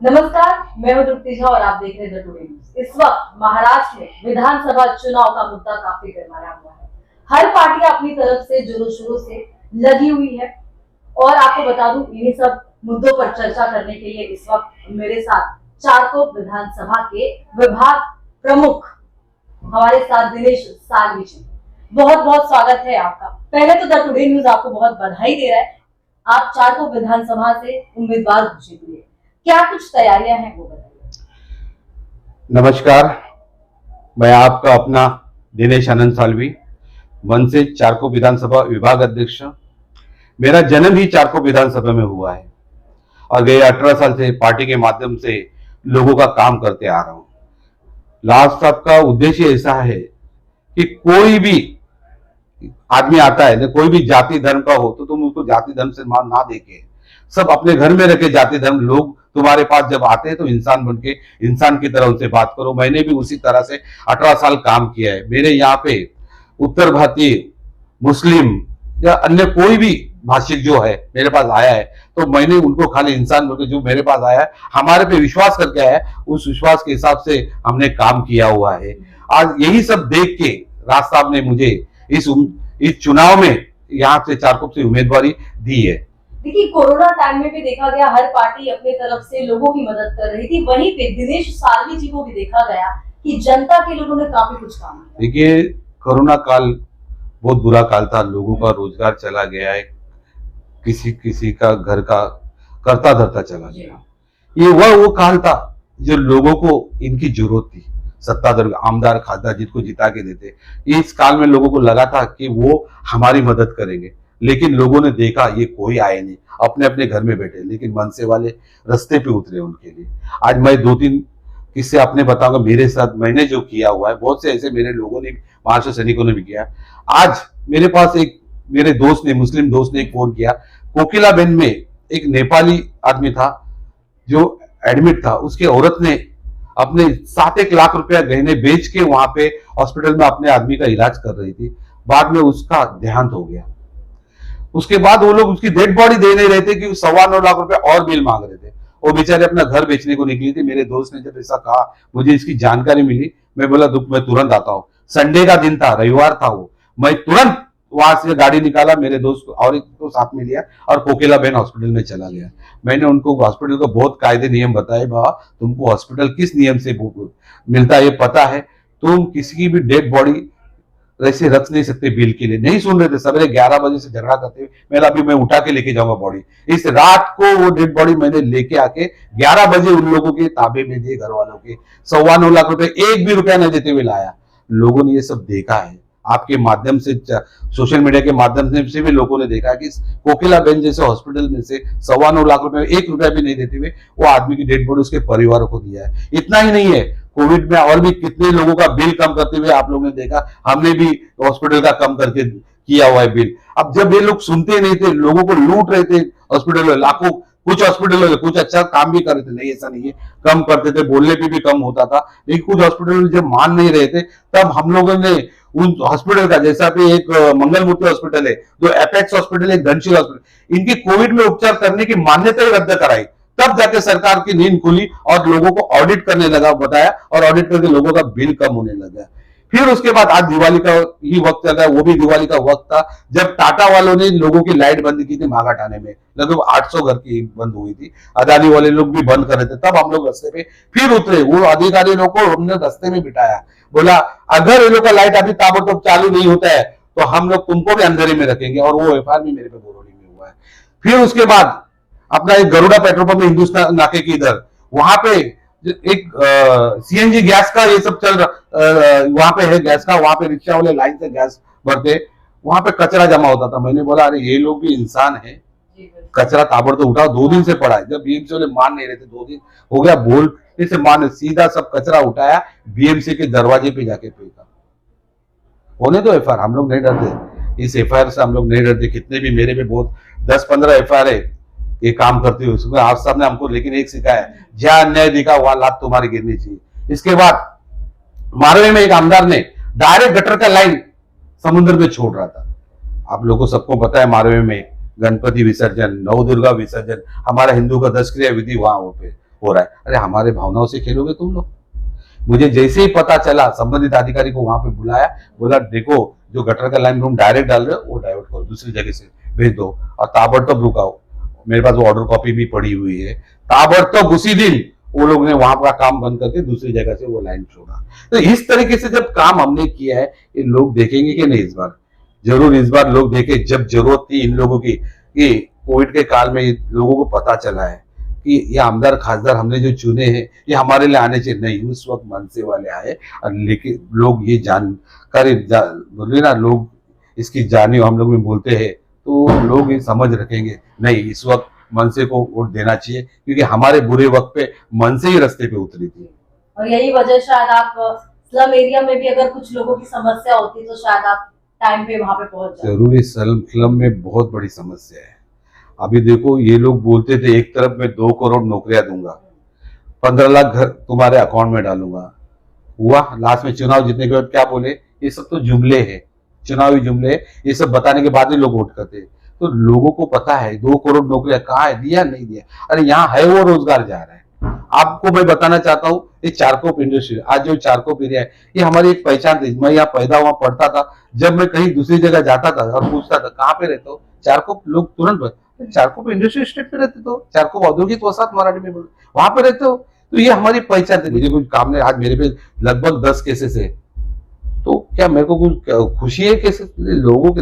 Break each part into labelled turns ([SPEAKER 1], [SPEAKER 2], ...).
[SPEAKER 1] नमस्कार, मैं हूं तृप्ति झा और आप देख रहे हैं द टुडे न्यूज। इस वक्त महाराष्ट्र में विधानसभा चुनाव का मुद्दा काफी गरमाया हुआ है। हर पार्टी अपनी तरफ से जोरों शोरों से लगी हुई है और आपको बता दूं, इन्हीं सब मुद्दों पर चर्चा करने के लिए इस वक्त मेरे साथ चारकोप विधानसभा के विभाग प्रमुख हमारे साथ दिनेश सालवी जी। बहुत बहुत स्वागत है आपका। पहले तो द टुडे न्यूज आपको बहुत बधाई दे रहा है। आप चारकोप विधानसभा से उम्मीदवार घोषित हुए, क्या कुछ तैयारियां हैं वो बताइए।
[SPEAKER 2] नमस्कार, मैं आपका अपना दिनेश आनंद सालवी, वन से चारकोप विधानसभा विभाग अध्यक्ष। मेरा जन्म ही चारकोप विधानसभा में हुआ है और गए 18 साल से पार्टी के माध्यम से लोगों का काम करते आ रहा हूं। लास्ट साहब का उद्देश्य ऐसा है कि कोई भी आदमी आता है, कोई भी जाति धर्म का हो तो तुम उसको जाति धर्म से मान ना देके सब अपने घर में रखे जाति धर्म लोग तुम्हारे पास जब आते हैं तो इंसान बन के इंसान की तरह उनसे बात करो। मैंने भी उसी तरह से 18 साल काम किया है। मेरे यहाँ पे उत्तर भारतीय, मुस्लिम या अन्य कोई भी भाषिक जो है मेरे पास आया है तो मैंने उनको खाली इंसान बोल के जो मेरे पास आया है, हमारे पे विश्वास करके आया है, उस विश्वास के हिसाब से हमने काम किया हुआ है। आज यही सब देख के राज साहब ने मुझे इस चुनाव में यहाँ से चारकोप से उम्मीदवारी दी है।
[SPEAKER 1] देखिए, कोरोना टाइम में भी देखा गया हर पार्टी अपने तरफ से लोगों की मदद कर रही थी। वहीं पे दिनेश सालवी जी को भी देखा गया कि जनता के लिए उन्होंने काफी कुछ काम किया।
[SPEAKER 2] देखिए, कोरोना काल बहुत बुरा काल था, लोगों का रोजगार चला गया है, किसी किसी का घर का करता धरता चला गया। ये वो काल था जो लोगों को इनकी जरूरत थी। सत्ताधार आमदार खासदार जिसको जिता के देते, इस काल में लोगों को लगा था कि वो हमारी मदद करेंगे, लेकिन लोगों ने देखा ये कोई आए नहीं, अपने अपने घर में बैठे। लेकिन मनसे वाले रास्ते पे उतरे उनके लिए। आज मैं 2-3 किस्से अपने बताऊंगा मेरे साथ मैंने जो किया हुआ है। बहुत से ऐसे मेरे लोगों ने, महाराष्ट्र सैनिकों ने भी किया। आज मेरे पास एक मेरे दोस्त ने, मुस्लिम दोस्त ने एक फोन किया। कोकिलाबेन में एक नेपाली आदमी था जो एडमिट था, उसकी औरत ने अपने 7-1 लाख रुपया गहने बेच के वहां पे हॉस्पिटल में अपने आदमी का इलाज कर रही थी। बाद में उसका देहांत हो गया। उसके बाद वो लोग उसकी डेड बॉडी दे नहीं रहे थे कि 9.25 लाख रुपए और बिल मांग रहे थे। वो बेचारे अपना घर बेचने को निकली थी। मेरे दोस्त ने जब ऐसा कहा, मुझे इसकी जानकारी मिली, मैं बोला दुख मैं तुरंत आता हूँ। संडे का दिन था, रविवार था वो, मैं तुरंत वहां से गाड़ी निकाला, मेरे दोस्त को और एक को साथ में लिया और कोकिलाबेन हॉस्पिटल में चला गया। मैंने उनको हॉस्पिटल को बहुत कायदे नियम बताए, बाबा तुमको हॉस्पिटल किस नियम से मिलता है ये पता है, तुम किसी की भी डेड बॉडी ऐसे रख नहीं सकते बिल के लिए। नहीं सुन रहे थे, सवेरे 11 बजे से झगड़ा करते हुए मेरा अभी मैं उठा के लेके जाऊंगा बॉडी। इस रात को वो डेड बॉडी मैंने लेके आके 11 बजे उन लोगों के ताबे में दिए, घर वालों के। 9.25 लाख रुपए एक भी रुपया नहीं देते हुए लाया। लोगों ने ये सब देखा है, आपके माध्यम से, सोशल मीडिया के माध्यम से भी लोगों ने देखा कि कोकिलाबेन जैसे हॉस्पिटल में से 9.25 लाख रुपए 1 रुपया भी नहीं देते हुए वो आदमी की डेड बॉडी उसके परिवारों को दिया है। इतना ही नहीं है, कोविड में और भी कितने लोगों का बिल कम करते हुए आप लोगों ने देखा। हमने भी हॉस्पिटल का कम करके किया हुआ है बिल। अब जब ये लोग सुनते नहीं थे, लोगों को लूट रहे थे हॉस्पिटल में, लाखों, कुछ हॉस्पिटल में कुछ अच्छा काम भी कर रहे थे, नहीं ऐसा नहीं है, कम करते थे, बोलने पे भी कम होता था। लेकिन कुछ हॉस्पिटल में जब मान नहीं रहे थे तब हम लोगों ने उन हॉस्पिटल का, जैसा कि एक मंगल मूर्ति हॉस्पिटल है, जो एपेक्स हॉस्पिटल है, घनशील हॉस्पिटल, इनकी कोविड में उपचार करने की मान्यता ही रद्द कराई। तब जाके सरकार की नींद खुली और लोगों को ऑडिट करने लगा, बताया, और ऑडिट करके लोगों का बिल कम होने लगा। फिर उसके बाद आज दिवाली का ही वक्त चल रहा है, वो भी दिवाली का वक्त था जब टाटा वालों ने लोगों की लाइट बंद की थी मागाठाणे में, लगभग 800 घर की बंद हुई थी। अदानी वाले लोग भी बंद कर रहे थे, तब हम लोग रास्ते पे फिर उतरे। वो अधिकारी लोग को हमने रास्ते में बिठाया, बोला अगर ये लोग का लाइट अभी ताबड़तोड़ चालू नहीं होता है तो हम लोग तुमको भी अंधेरे में रखेंगे। और वो एफआईआर भी मेरे पे बोरोली में हुआ है। फिर उसके बाद अपना एक गरुड़ा पेट्रोल पंप में हिंदुस्तान नाके की इधर, वहां पे एक सीएनजी गैस का ये सब चल रहा, वहां पे है गैस का, वहां पे रिक्शा वाले लाइन से गैस भरते, वहां पे कचरा जमा होता था। मैंने बोला अरे ये लोग भी इंसान है, कचरा ताबड़तोड़ उठाओ। 2 दिन से पड़ा है, जब बीएमसी वाले मान नहीं रहे थे, 2 दिन हो गया बोल से मान, सीधा सब कचरा उठाया, बीएमसी के दरवाजे पे जाके फेंका। होने दो एफआईआर, हम लोग नहीं डरते, इस एफआईआर से हम लोग नहीं डरते। कितने भी मेरे पे बहुत 10-15 एफआईआर है ये काम करती है, उसमें आप साहब ने हमको लेकिन एक सिखाया है, जहां अन्याय दिखा वहां लात तुम्हारी गिरनी चाहिए। इसके बाद मारवे में एक आमदार ने डायरेक्ट गटर का लाइन समुद्र में छोड़ रहा था। आप लोगों को सबको पता है, मारवे में गणपति विसर्जन, नवदुर्गा विसर्जन, हमारा हिंदू का 10 क्रिया विधि वहां पे हो रहा है। अरे हमारे भावनाओं से खेलोगे तुम लोग? मुझे जैसे ही पता चला, संबंधित अधिकारी को वहां पे बुलाया, बोला देखो जो गटर का लाइन तुम डायरेक्ट डाल रहे हो वो डाइवर्ट करो, दूसरी जगह से भेज दो, और ताबड़तोब रुकाओ। मेरे पास वो ऑर्डर कॉपी भी पड़ी हुई है। ताबड़तोब उसी दिन वो लोग ने वहां का काम बंद करके दूसरी जगह से वो लाइन छोड़ा। तो इस तरीके से जब काम हमने किया है, ये लोग देखेंगे कि नहीं? इस बार जरूर, इस बार लोग देखे। जब जरूरत थी इन लोगों की, कि कोविड के काल में लोगों को पता चला है कि ये आमदार खासदार हमने जो चुने हैं ये हमारे लिए आने चाहिए, नहीं, उस वक्त मनसे वाले आए। और लेकिन लोग ये जानकारी बोले ना, लोग इसकी जानी हम लोग में बोलते हैं, तो लोग ये समझ रखेंगे नहीं, इस वक्त मनसे को वोट देना चाहिए, क्योंकि हमारे बुरे वक्त पे मनसे ही रास्ते पे उतरी थी।
[SPEAKER 1] और यही वजह शायद आप स्लम एरिया में भी अगर कुछ लोगों की समस्या होती तो शायद आप टाइम पे वहां पे पहुंच जाते।
[SPEAKER 2] जरूरी स्लम में बहुत बड़ी समस्या है। अभी देखो, ये लोग बोलते थे एक तरफ मैं 2 करोड़ नौकरियां दूंगा, 15 लाख घर तुम्हारे अकाउंट में डालूंगा। हुआ? लास्ट में चुनाव जीतने के बाद क्या बोले? ये सब तो जुमले हैं, चुनावी जुमले, ये सब बताने के बाद ही लोग वोट करते हैं। तो लोगों को पता है 2 करोड़ नौकरियां कहाँ है, दिया नहीं दिया। अरे यहाँ है वो रोजगार जा रहा है। आपको मैं बताना चाहता हूँ, ये चारकोप इंडस्ट्री, आज जो चारकोप एरिया है, ये हमारी एक पहचान थी। मैं यहाँ पैदा हुआ, पढ़ता था। जब मैं कहीं दूसरी जगह जाता था और पूछता था कहाँ पे रहते हो, चारकोप, लोग तुरंत चारकोप इंडस्ट्री स्टेट पे रहते, तो चारकोप औद्योगिक वसाहत मराठी में बोलते, वहां पे रहते हो। तो ये हमारी पहचान थी। मुझे कुछ काम नहीं, आज मेरे पे लगभग 10 केसेस है। तो क्या मेरे को कुछ खुशी है? केसेस लोगों के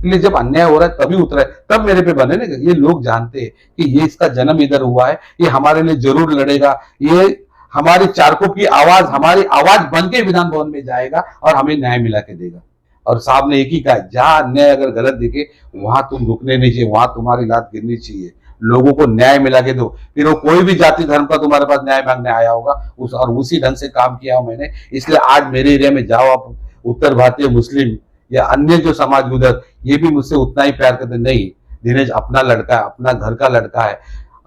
[SPEAKER 2] लिए जब अन्याय हो रहा है तभी उतरा है, तब मेरे पे बने ना। ये लोग जानते हैं कि ये इसका जन्म इधर हुआ है, ये हमारे लिए जरूर लड़ेगा, ये हमारी चारकों की आवाज, हमारी आवाज बन के विधान भवन में जाएगा और हमें न्याय मिला के देगा। और साहब ने एक ही कहा, जहां अन्याय अगर गलत दिखे वहां तुम रुकने नहीं चाहिए, वहां तुम्हारी लात गिरनी चाहिए, लोगों को न्याय मिला के दो। फिर वो कोई भी जाति धर्म का तुम्हारे पास न्याय मांगने आया होगा, और उसी ढंग से काम किया मैंने। इसलिए आज मेरे एरिया में जाओ आप, उत्तर भारतीय मुस्लिम या अन्य जो समाज उधर, ये भी मुझसे उतना ही प्यार करते। नहीं, दिनेश अपना लड़का है, अपना घर का लड़का है,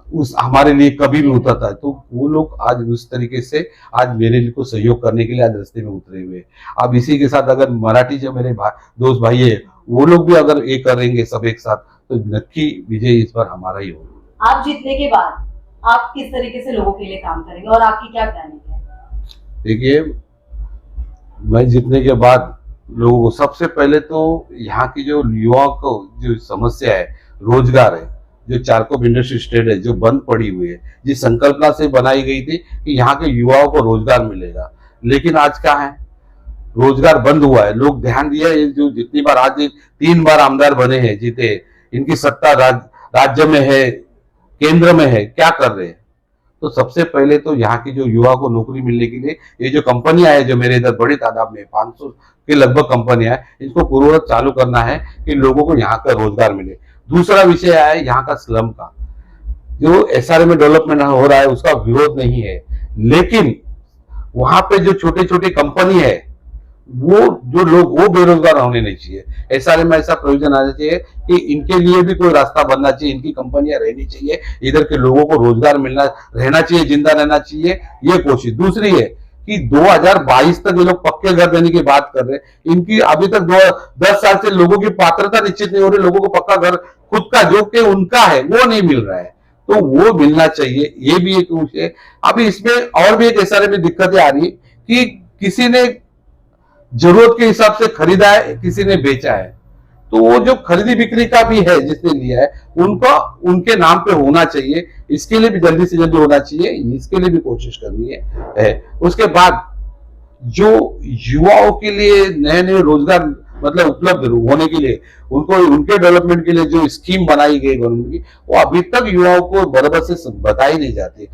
[SPEAKER 2] उस हमारे लिए कभी भी उतरता है। तो वो लोग आज उस तरीके से आज मेरे लिए को सहयोग करने के लिए आज रास्ते में उतरे हुए। अब इसी के साथ अगर मराठी जो मेरे दोस्त भाई है, वो लोग भी अगर ये करेंगे सब एक साथ, तो नक्की विजय इस बार हमारा ही होगा।
[SPEAKER 1] आप जीतने के बाद आप किस तरीके से लोगों के लिए काम करेंगे और आपकी क्या प्लानिंग है?
[SPEAKER 2] देखिए, मैं जीतने के बाद लोगों को सबसे पहले तो यहाँ की जो युवाओं को जो समस्या है, रोजगार है, जो चारकोप इंडस्ट्री स्टेट है जो बंद पड़ी हुई है, जिस संकल्पना से बनाई गई थी कि यहाँ के युवाओं को रोजगार मिलेगा, लेकिन आज क्या है, रोजगार बंद हुआ है। लोग ध्यान दिया है, जो जितनी बार आज 3 बार आमदार बने हैं, जीते, इनकी सत्ता राज्य में है, केंद्र में है, क्या कर रहे हैं? तो सबसे पहले तो यहाँ की जो युवा को नौकरी मिलने के लिए ये जो कंपनियां है, जो मेरे इधर बड़ी तादाद में 500 के लगभग कंपनियां है, इनको पूर्ववत चालू करना है कि लोगों को यहाँ का रोजगार मिले। दूसरा विषय है यहाँ का स्लम का, जो एसआरए में डेवलपमेंट हो रहा है उसका विरोध नहीं है, लेकिन वहां पे जो छोटे छोटे कंपनी है, वो जो लोग वो बेरोजगार होने नहीं चाहिए। एसआरए में ऐसा प्रोविजन आना चाहिए कि इनके लिए भी कोई रास्ता बनना चाहिए, इनकी कंपनियां रहनी चाहिए, इधर के लोगों को रोजगार मिलना रहना चाहिए, जिंदा रहना चाहिए, ये कोशिश। दूसरी है कि 2022 तक ये लोग पक्के घर देने की बात कर रहे हैं, इनकी अभी तक 10 साल से लोगों की पात्रता निश्चित नहीं हो रही, लोगों को पक्का घर खुद का जो कि उनका है वो नहीं मिल रहा है, तो वो मिलना चाहिए। ये भी एक विषय। अभी इसमें और भी एक एसआरए में दिक्कतें आ रही है कि किसी ने जरूरत के हिसाब से खरीदा है, किसी ने बेचा है, तो वो जो खरीदी बिक्री का भी है जिसने लिया है, उनको उनके नाम पे होना चाहिए। इसके लिए भी जल्दी से जल्दी होना चाहिए, इसके लिए भी कोशिश करनी है। उसके बाद जो युवाओं के लिए नए नए रोजगार मतलब उपलब्ध होने के लिए, उनको उनके डेवलपमेंट के लिए जो स्कीम बनाई गई गवर्नमेंट की, वो अभी तक युवाओं को बराबर से बताई नहीं जाती।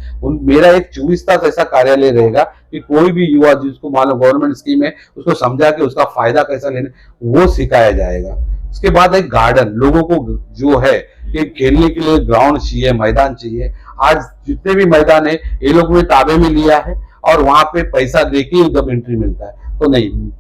[SPEAKER 2] मेरा एक 24 तास ऐसा कार्यालय रहेगा कि कोई भी युवा जिसको मालूम गवर्नमेंट स्कीम है, उसको समझा के उसका फायदा कैसा लेना वो सिखाया जाएगा। उसके बाद एक गार्डन, लोगों को जो है कि खेलने के लिए ग्राउंड चाहिए, मैदान चाहिए। आज जितने भी मैदान है ये लोग ने ताबे में लिया है और वहां पे पैसा देके जब एंट्री मिलता है, तो नहीं,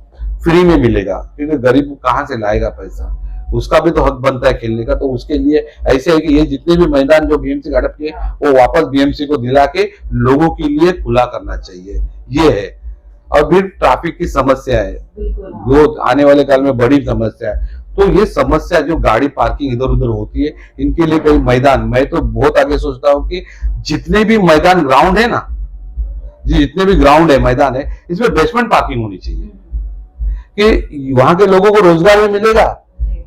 [SPEAKER 2] फ्री में मिलेगा, क्योंकि गरीब कहाँ से लाएगा पैसा, उसका भी तो हक बनता है खेलने का। तो उसके लिए ऐसे है कि ये जितने भी मैदान जो बीएमसी का हड़प किए वो वापस बीएमसी को दिला के लोगों के लिए खुला करना चाहिए, ये है। और फिर ट्रैफिक की समस्या है, जो आने वाले काल में बड़ी समस्या है, तो ये समस्या जो गाड़ी पार्किंग इधर उधर होती है, इनके लिए कई मैदान, मैं तो बहुत आगे सोचता हूँ कि जितने भी मैदान ग्राउंड है ना, जितने भी ग्राउंड है मैदान है, इसमें बेसमेंट पार्किंग होनी चाहिए कि वहां के लोगों को रोजगार भी मिलेगा,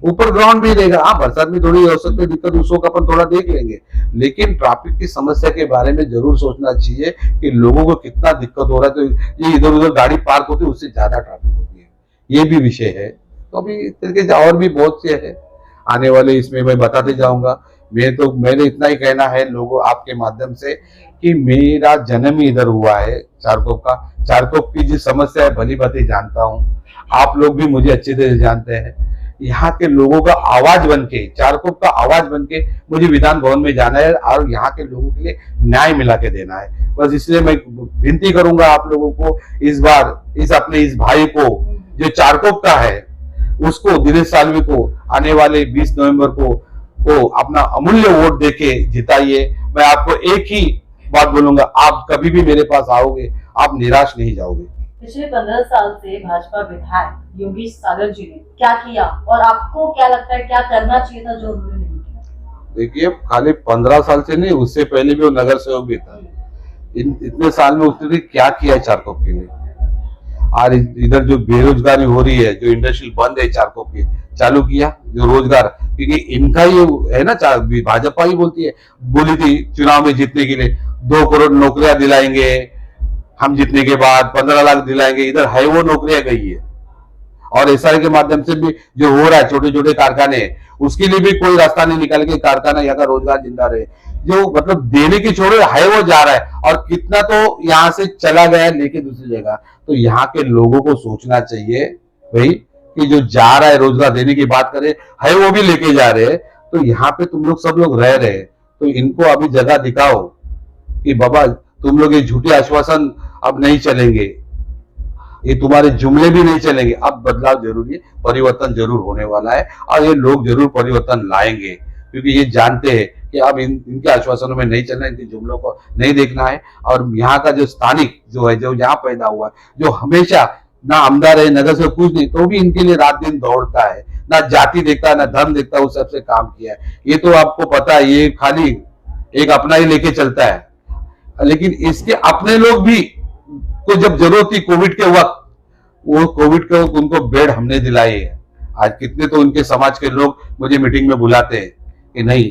[SPEAKER 2] ऊपर ग्राउंड भी रहेगा। हाँ, बरसात में थोड़ी हो सकती है दिक्कत, उसको का अपन थोड़ा देख लेंगे, लेकिन ट्रैफिक की समस्या के बारे में जरूर सोचना चाहिए कि लोगों को कितना दिक्कत हो रहा है। तो ये इधर उधर गाड़ी पार्क होती है, उससे ज्यादा ट्रैफिक होती है, ये भी विषय है। तो अभी इस तरीके से और भी बहुत से है, आने वाले इसमें मैं बताते जाऊंगा। मैंने इतना ही कहना है लोगों आपके माध्यम से कि मेरा जन्म ही इधर हुआ है, चारकोप का। चारकोप की जो समस्या है भली भांति जानता हूँ, आप लोग भी मुझे अच्छी तरह से जानते हैं। यहाँ के लोगों का आवाज बन के, चारकोप का आवाज बन के मुझे विधान भवन में जाना है और यहाँ के लोगों के लिए न्याय मिला के देना है। बस इसलिए मैं विनती करूंगा आप लोगों को, इस बार इस भाई को जो चारकोप का है, उसको दिनेश सालवी को आने वाले 20 नवंबर को अपना अमूल्य वोट देके जिताइए। मैं आपको एक ही बात बोलूंगा, आप कभी भी मेरे पास आओगे, आप निराश नहीं जाओगे।
[SPEAKER 1] पिछले 15 साल से भाजपा विधायक योगेश सागर जी ने क्या किया और आपको क्या लगता है क्या करना चाहिए था जो उन्होंने नहीं किया?
[SPEAKER 2] देखिए, खाली 15 साल से नहीं, उससे पहले भी वो नगर सेवक भी था। इतने साल में उसने क्या किया है चारकोप के लिए? और इधर जो बेरोजगारी हो रही है, जो इंडस्ट्री बंद है चारकोप की, चालू किया जो रोजगार, क्योंकि इनका ये है ना, भाजपा ही बोली थी चुनाव में जीतने के लिए 2 करोड़ नौकरियां दिलाएंगे हम जीतने के बाद, 15 लाख दिलाएंगे। इधर है वो नौकरियां गई है। और एसआर के माध्यम से भी जो हो रहा है, छोटे छोटे कारखाने, उसके लिए भी कोई रास्ता नहीं निकाल के कारखाना यहाँ का रोजगार जिंदा रहे। जो मतलब देने की छोड़े है वो जा रहा है, और कितना तो यहाँ से चला गया है लेके दूसरी जगह। तो यहाँ के लोगों को सोचना चाहिए भाई कि जो जा रहा है रोजगार देने की बात करे, है वो भी लेके जा रहे हैं। तो यहाँ पे तुम लोग सब लोग रह रहे, तो इनको अभी जगह दिखाओ कि बाबा तुम लोग ये झूठे आश्वासन अब नहीं चलेंगे, ये तुम्हारे जुमले भी नहीं चलेंगे। अब बदलाव जरूरी है, परिवर्तन जरूर होने वाला है और ये लोग जरूर परिवर्तन लाएंगे, क्योंकि ये जानते हैं कि अब इनके आश्वासनों में नहीं चलना है, इनके जुमलों को नहीं देखना है। और यहाँ का जो स्थानिक जो है, जो यहाँ पैदा हुआ है, जो हमेशा ना आमदार है, नगर से कुछ नहीं, तो भी इनके लिए रात दिन दौड़ता है, ना जाति देखता है ना धर्म देखता है, उस सबसे काम किया है। ये तो आपको पता है, ये खाली एक अपना ही लेके चलता है। लेकिन इसके अपने लोग भी को जब जरूरत थी कोविड के वक्त, वो कोविड के वक्त उनको बेड हमने दिलाए है। आज कितने तो उनके समाज के लोग मुझे मीटिंग में बुलाते हैं कि नहीं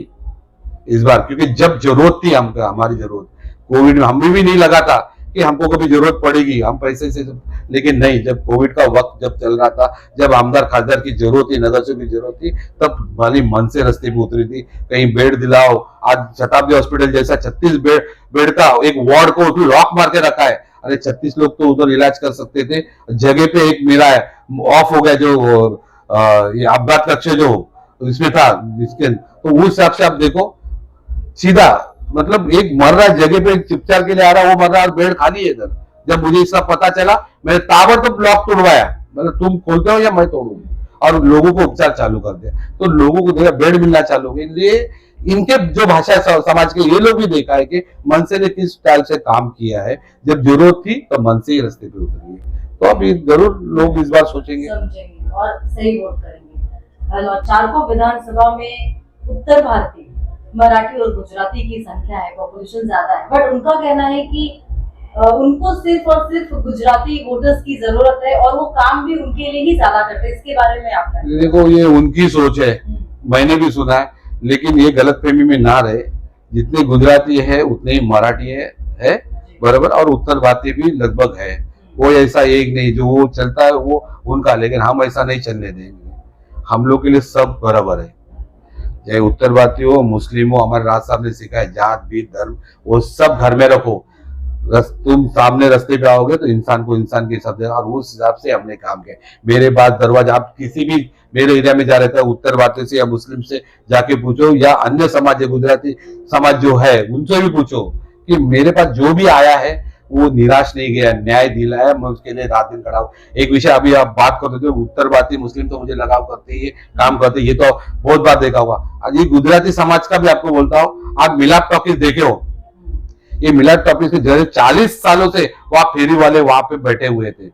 [SPEAKER 2] इस बार, क्योंकि जब जरूरत थी हमको, हमारी जरूरत कोविड में हमें भी नहीं लगा था कि हमको कभी जरूरत पड़ेगी, हम पैसे से, लेकिन नहीं, जब कोविड का वक्त जब चल रहा था, जब आमदार खासदार की जरूरत थी, नगर से भी जरूरत थी, तब वाली मन से रस्ते पे उतरी थी, कहीं बेड दिलाओ। आज शताब्दी हॉस्पिटल जैसा 36 बेड का एक वार्ड को लॉक मार के रखा है। अरे 36 लोग तो उधर इलाज कर सकते थे, जगह पे एक मेरा ऑफ हो गया जो ये आपघात कक्ष जो इसमें था, जिसके तो उस हिसाब से आप देखो, सीधा मतलब एक मर रहा जगह पे उपचार के लिए आ रहा, वो मर रहा और बेड खाली है इधर। जब मुझे इसका पता चला, मैंने ताबड़तोड़ ब्लॉक तोड़वाया, मतलब तुम खोलते हो या मैं तोड़ूंगी, और लोगों को उपचार चालू कर दिया। तो लोगों को देखा बेड मिलना चालू हो गया। इसलिए इनके जो भाषा समाज के, ये लोग भी देखा है कि मनसे ने किस स्टाइल से काम किया है, जब जरूरत थी तो मनसे ही रास्ते पे उतरी है। तो अभी जरूर लोग इस बार सोचेंगे,
[SPEAKER 1] समझेंगे और सही वोट करेंगे। चारकोप विधानसभा में उत्तर भारतीय, मराठी और गुजराती की संख्या है, पॉपुलेशन ज्यादा है, बट उनका कहना है कि उनको सिर्फ और सिर्फ गुजराती वोटर्स की जरूरत है और वो काम भी उनके लिए ही ज्यादा करते हैं। इसके बारे में आप
[SPEAKER 2] देखो, ये उनकी सोच है, मैंने भी सुना है, लेकिन ये गलतफहमी में ना रहे। जितने गुजराती है उतने ही मराठी है बराबर, और उत्तर भारतीय भी लगभग है। कोई ऐसा एक नहीं, जो वो चलता है वो उनका, लेकिन हम ऐसा नहीं चलने देंगे। हम लोग के लिए सब बराबर है, चाहे उत्तर भारतीय हो, मुस्लिम हो। हमारे राज साहब ने सिखाया, जात बीत धर्म वो सब घर में रखो। तुम सामने रास्ते पे आओगे तो इंसान को इंसान के हिसाब से, और उस हिसाब से हमने काम किया। मेरे पास दरवाजा, आप किसी भी मेरे एरिया में जा रहे थे, उत्तर भारतीय से या मुस्लिम से जाके पूछो, या अन्य समाज है, गुजराती समाज जो है उनसे भी पूछो कि मेरे पास जो भी आया है वो निराश नहीं गया, न्याय दिलाया। मैं उसके लिए रात दिन खड़ा हूँ। एक विषय अभी आप बात करते थे, उत्तर भारतीय मुस्लिम तो मुझे लगाव करते ही काम करते, ये तो बहुत बार देखा हुआ। आज ये गुजराती समाज का भी आपको बोलता हूँ, आप मिलाप टॉकीज देखे हो, ये मिलाप टॉकीज के 40 सालों से वहां फेरी वाले वहां पे बैठे हुए थे।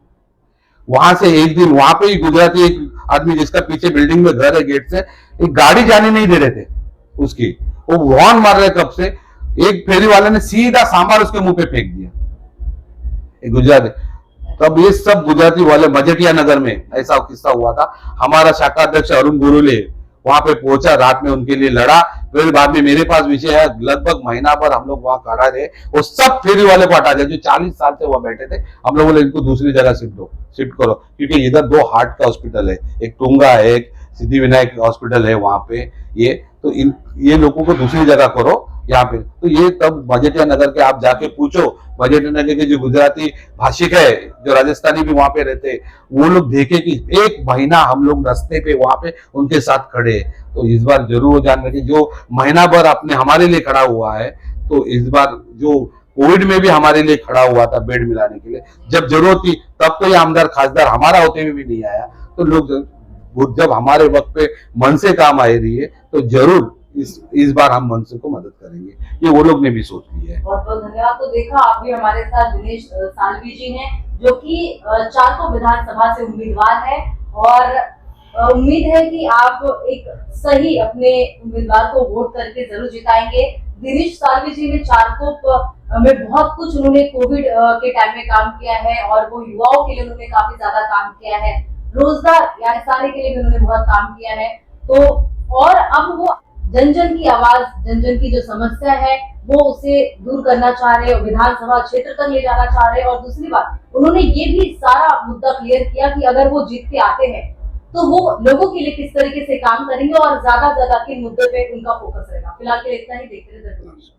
[SPEAKER 2] वहां से एक दिन वहां पे ही गुजराती एक आदमी जिसका पीछे बिल्डिंग में घर है गेट से, एक गाड़ी जाने नहीं दे रहे थे उसकी, वो हॉर्न मार रहे कब से, एक फेरी वाले ने सीधा सांभर उसके मुंह पे फेंक दिया, एक गुजराती। तब ये सब गुजराती वाले मजेटिया नगर में ऐसा किस्सा हुआ था। हमारा शाखा अध्यक्ष अरुण गुरुले वहां पे पहुंचा, रात में उनके लिए लड़ा, फिर बाद में मेरे पास विषय है, लगभग महीना भर हम लोग वहां खड़ा रहे, वो सब फेरी वाले को हटा दिया जो 40 साल से वहां बैठे थे। हम लोग बोले इनको दूसरी जगह शिफ्ट करो, क्योंकि इधर 2 हार्ट का हॉस्पिटल है, एक टूंगा है, एक सिद्धि विनायक हॉस्पिटल है वहां पे, ये लोगों को दूसरी जगह करो यहाँ पे। तो ये तब मजेटिया नगर के आप जाके पूछो, मजेटिया नगर के जो गुजराती भाषिक है, जो राजस्थानी भी वहां पे रहते, वो लोग देखे कि 1 महीना हम लोग रास्ते पे वहां पे उनके साथ खड़े। तो इस बार जरूर वो जान रखे, जो महीना भर आपने हमारे लिए खड़ा हुआ है, तो इस बार जो कोविड में भी हमारे लिए खड़ा हुआ था बेड मिलाने के लिए, जब जरूरत थी तब तो ये आमदार खासदार हमारा होते हुए भी नहीं आया। तो लोग जब हमारे वक्त पे मन से काम आ रही है, तो जरूर इस बार हम मनसे को मदद करेंगे, ये वो लोग ने भी सोच लिया है।
[SPEAKER 1] बहुत बहुत धन्यवाद। तो देखा आप भी हमारे साथ दिनेश सालवी जी हैं, जो कि चारकोप विधानसभा से उम्मीदवार है, और उम्मीद है कि आप एक सही अपने उम्मीदवार को वोट करके जरूर जिताएंगे। दिनेश सालवी जी ने चारकोप में बहुत कुछ उन्होंने कोविड के टाइम में काम किया है, और वो युवाओं के लिए उन्होंने काफी ज्यादा काम किया है, रोजगार लाने के लिए भी उन्होंने बहुत काम किया है। तो और अब वो जन जन की आवाज, जन जन की जो समस्या है वो उसे दूर करना चाह रहे, विधानसभा क्षेत्र तक ले जाना चाह रहे। और दूसरी बात, उन्होंने ये भी सारा मुद्दा क्लियर किया कि अगर वो जीत के आते हैं तो वो लोगों के लिए किस तरीके से काम करेंगे और ज्यादा किन मुद्दे पे उनका फोकस रहेगा। फिलहाल के लिए इतना ही, देखते रहिए।